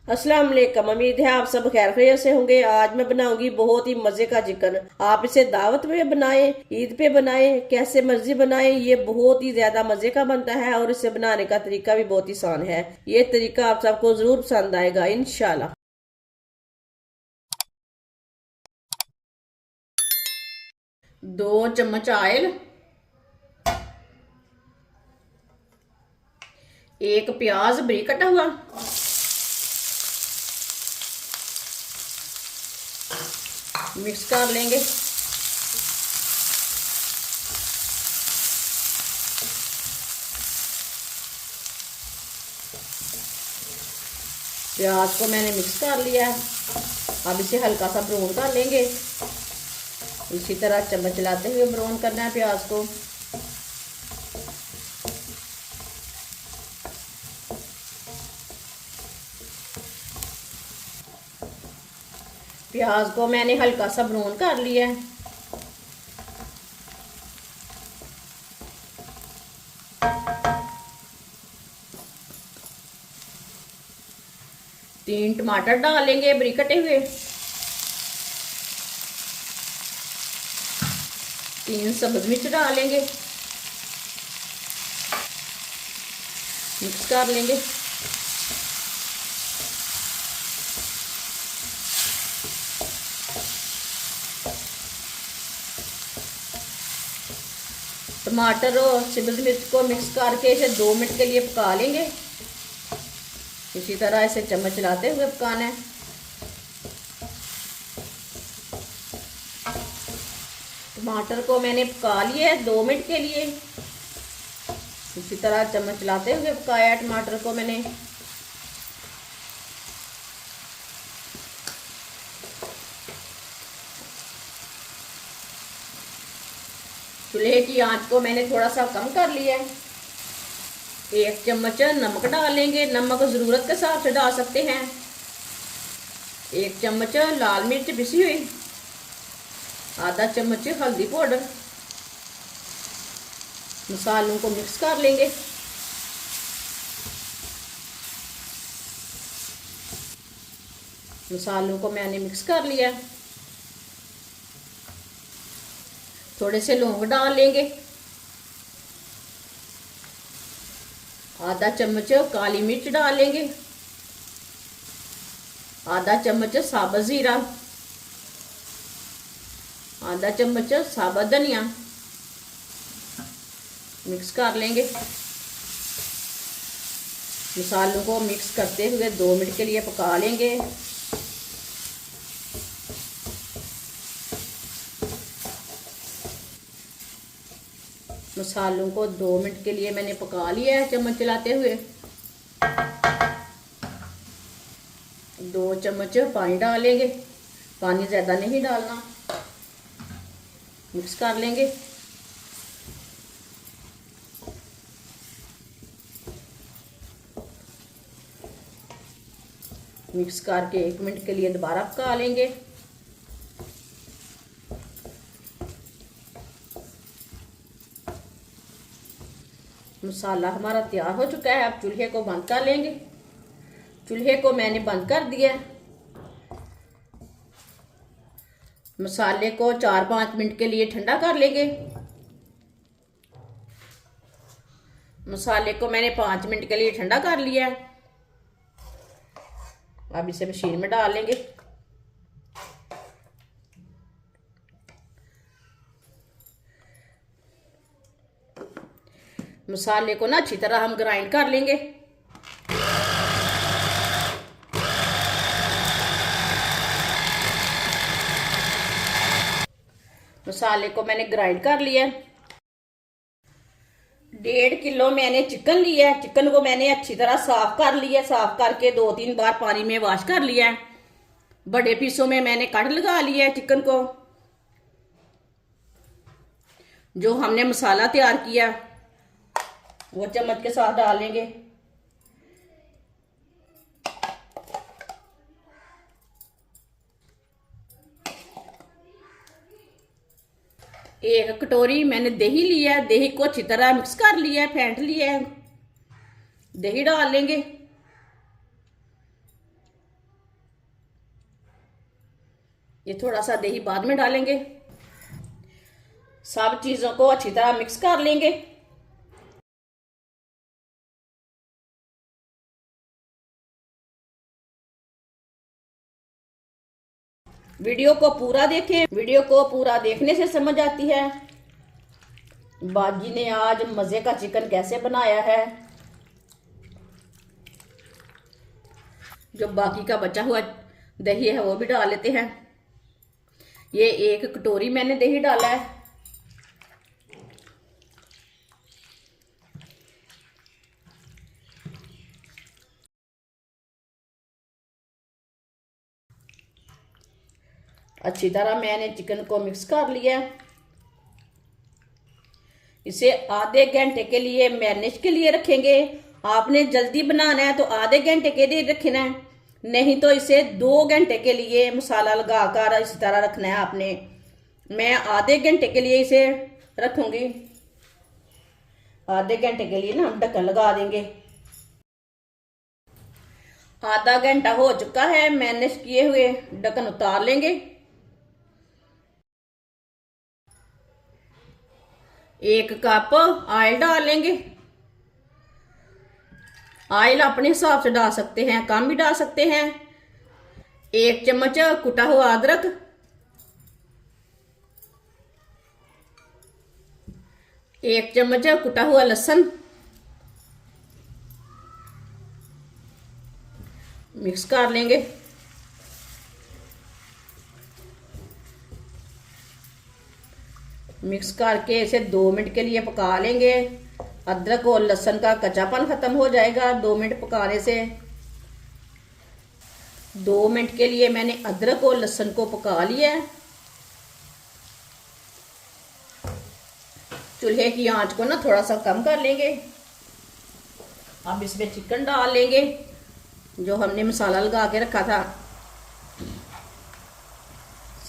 अस्सलाम वालेकुम। उम्मीद है आप सब खैर खैरियत से होंगे। आज मैं बनाऊंगी बहुत ही मजे का चिकन। आप इसे दावत में बनाएं, ईद पे बनाएं, कैसे मर्जी बनाएं, ये बहुत ही ज्यादा मजे का बनता है और इसे बनाने का तरीका भी बहुत ही आसान है। ये तरीका आप सबको जरूर पसंद आएगा इंशाल्लाह। 2 चम्मच ऑयल, 1 प्याज बारीक कटा हुआ, मिक्स कर लेंगे। प्याज को मैंने मिक्स कर लिया है। अब इसे हल्का सा ब्राउन कर लेंगे। इसी तरह चम्मच चलाते हुए ब्राउन करना है प्याज को। प्याज को मैंने हल्का सा ब्राउन कर लिया है। तीन टमाटर डालेंगे बारीक कटे हुए, 3 सब्ज मिर्च डालेंगे, मिक्स कर लेंगे। टमाटर और सब्ज मिर्च को मिक्स करके इसे 2 मिनट के लिए पका लेंगे। इसी तरह इसे चम्मच चलाते हुए पकाना है। टमाटर को मैंने पका लिया है 2 मिनट के लिए। इसी तरह चम्मच चलाते हुए पकाया टमाटर को मैंने। चूल्हे की आंच को मैंने थोड़ा सा कम कर लिया है। 1 चम्मच नमक डालेंगे, नमक ज़रूरत के हिसाब से डाल सकते हैं। 1 चम्मच लाल मिर्च पिसी हुई, आधा चम्मच हल्दी पाउडर। मसालों को मिक्स कर लेंगे। मसालों को मैंने मिक्स कर लिया। थोड़े से लौंग डाल लेंगे, आधा चम्मच काली मिर्च डालेंगे, आधा चम्मच साबुत जीरा, आधा चम्मच साबुत धनिया। मिक्स कर लेंगे। मसालों को मिक्स करते हुए 2 मिनट के लिए पका लेंगे। मसालों को 2 मिनट के लिए मैंने पका लिया है चम्मच चलाते हुए। 2 चम्मच पानी डालेंगे, पानी ज़्यादा नहीं डालना। मिक्स कर लेंगे। मिक्स करके 1 मिनट के लिए दोबारा पका लेंगे। मसाला हमारा तैयार हो चुका है। अब चूल्हे को बंद कर लेंगे। चूल्हे को मैंने बंद कर दिया। मसाले को 4-5 मिनट के लिए ठंडा कर लेंगे। मसाले को मैंने 5 मिनट के लिए ठंडा कर लिया है। अब इसे मशीन में डाल लेंगे। मसाले को ना अच्छी तरह हम ग्राइंड कर लेंगे। मसाले को मैंने ग्राइंड कर लिया। 1.5 किलो मैंने चिकन लिया है। चिकन को मैंने अच्छी तरह साफ कर लिया। साफ करके 2-3 बार पानी में वॉश कर लिया है। बड़े पीसों में मैंने कट लगा लिया है चिकन को। जो हमने मसाला तैयार किया वो चम्मच के साथ डालेंगे। एक कटोरी मैंने दही लिया है। दही को अच्छी तरह मिक्स कर लिया है, फेंट लिया है। दही डाल लेंगे। ये थोड़ा सा दही बाद में डालेंगे। सब चीजों को अच्छी तरह मिक्स कर लेंगे। वीडियो को पूरा देखें, वीडियो को पूरा देखने से समझ आती है बाजी ने आज मजे का चिकन कैसे बनाया है। जो बाकी का बचा हुआ दही है वो भी डाल लेते हैं। ये 1 कटोरी मैंने दही डाला है। अच्छी तरह मैंने चिकन को मिक्स कर लिया। इसे आधे घंटे के लिए मैरिनेट के लिए रखेंगे। आपने जल्दी बनाना है तो आधे घंटे के लिए रखना है, नहीं तो इसे 2 घंटे के लिए मसाला लगाकर इस तरह रखना है आपने। मैं आधे घंटे के लिए इसे रखूंगी। आधे घंटे के लिए ना हम ढक्कन लगा देंगे। आधा घंटा हो चुका है मैरिनेट किए हुए, ढक्कन उतार लेंगे। 1 कप ऑयल डाल लेंगे। ऑयल अपने हिसाब से डाल सकते हैं, कम भी डाल सकते हैं। 1 चम्मच कुटा हुआ अदरक, 1 चम्मच कुटा हुआ लहसुन मिक्स कर लेंगे। मिक्स करके इसे 2 मिनट के लिए पका लेंगे। अदरक और लहसुन का कच्चापन खत्म हो जाएगा 2 मिनट पकाने से। 2 मिनट के लिए मैंने अदरक और लहसुन को पका लिया है। चूल्हे की आंच को ना थोड़ा सा कम कर लेंगे। अब इसमें चिकन डाल लेंगे जो हमने मसाला लगा के रखा था।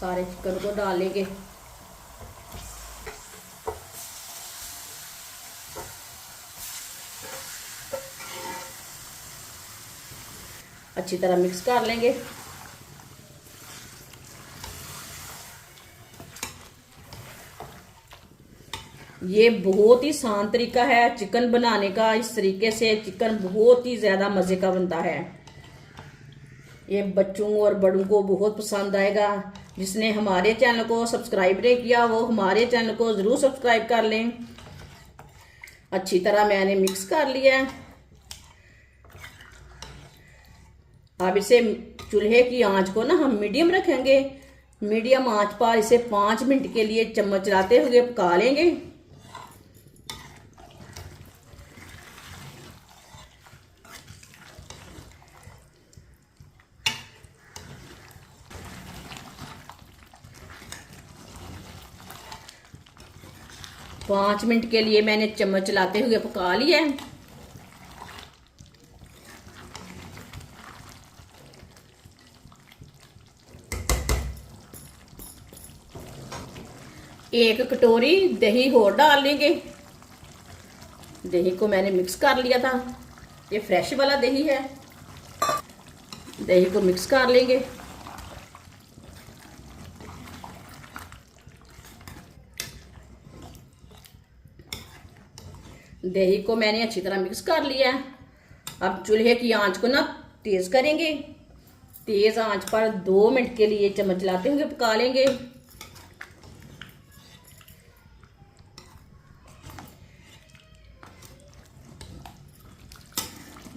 सारे चिकन को डाल लेंगे। अच्छी तरह मिक्स कर लेंगे। ये बहुत ही आसान तरीका है चिकन बनाने का। इस तरीके से चिकन बहुत ही ज्यादा मजे का बनता है। ये बच्चों और बड़ों को बहुत पसंद आएगा। जिसने हमारे चैनल को सब्सक्राइब नहीं किया वो हमारे चैनल को जरूर सब्सक्राइब कर लें। अच्छी तरह मैंने मिक्स कर लिया। अब इसे चूल्हे की आंच को ना हम मीडियम रखेंगे। मीडियम आंच पर इसे 5 मिनट के लिए चम्मच चलाते हुए पका लेंगे। पाँच मिनट के लिए मैंने चम्मच चलाते हुए पका लिया है। एक कटोरी दही और डाल लेंगे। दही को मैंने मिक्स कर लिया था। ये फ्रेश वाला दही है। दही को मिक्स कर लेंगे। दही को मैंने अच्छी तरह मिक्स कर लिया है। अब चूल्हे की आंच को ना तेज करेंगे। तेज आंच पर 2 मिनट के लिए चम्मच चलाते हुए पका लेंगे।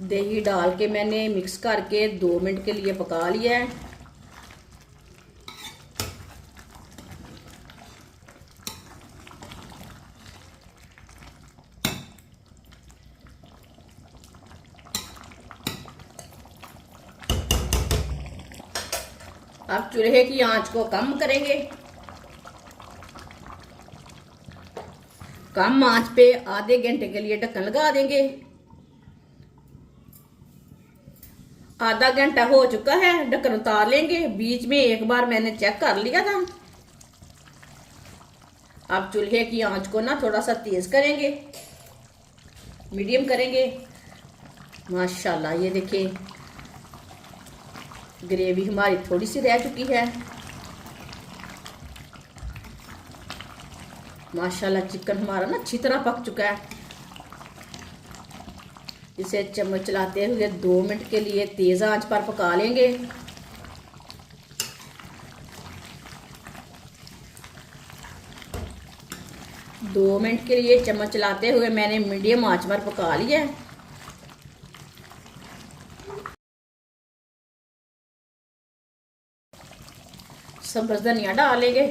दही डाल के मैंने मिक्स करके 2 मिनट के लिए पका लिया है। अब चूल्हे की आंच को कम करेंगे। कम आंच पे आधे घंटे के लिए ढक्कन लगा देंगे। आधा घंटा हो चुका है, ढक्कन उतार लेंगे। बीच में एक बार मैंने चेक कर लिया था। अब चूल्हे की आंच को ना थोड़ा सा तेज करेंगे, मीडियम करेंगे। माशाल्लाह ये देखिए ग्रेवी हमारी थोड़ी सी रह चुकी है। माशाल्लाह चिकन हमारा ना अच्छी तरह पक चुका है। इसे चम्मच चलाते हुए 2 मिनट के लिए तेज आंच पर पका लेंगे। दो मिनट के लिए चम्मच चलाते हुए मैंने मीडियम आंच पर पका लिया है। सब्ज धनिया डालेंगे।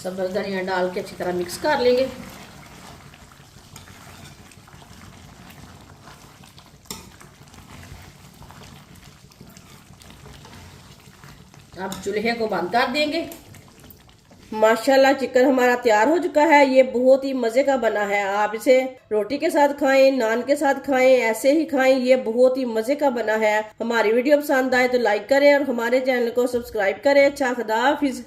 सब्ज धनिया डाल के अच्छी तरह मिक्स कर लेंगे। अब चूल्हे को बंद कर देंगे। माशाल्लाह चिकन हमारा तैयार हो चुका है। ये बहुत ही मजे का बना है। आप इसे रोटी के साथ खाएं, नान के साथ खाएं, ऐसे ही खाएं। ये बहुत ही मजे का बना है। हमारी वीडियो पसंद आए तो लाइक करें और हमारे चैनल को सब्सक्राइब करें। अच्छा, खुदा हाफिज।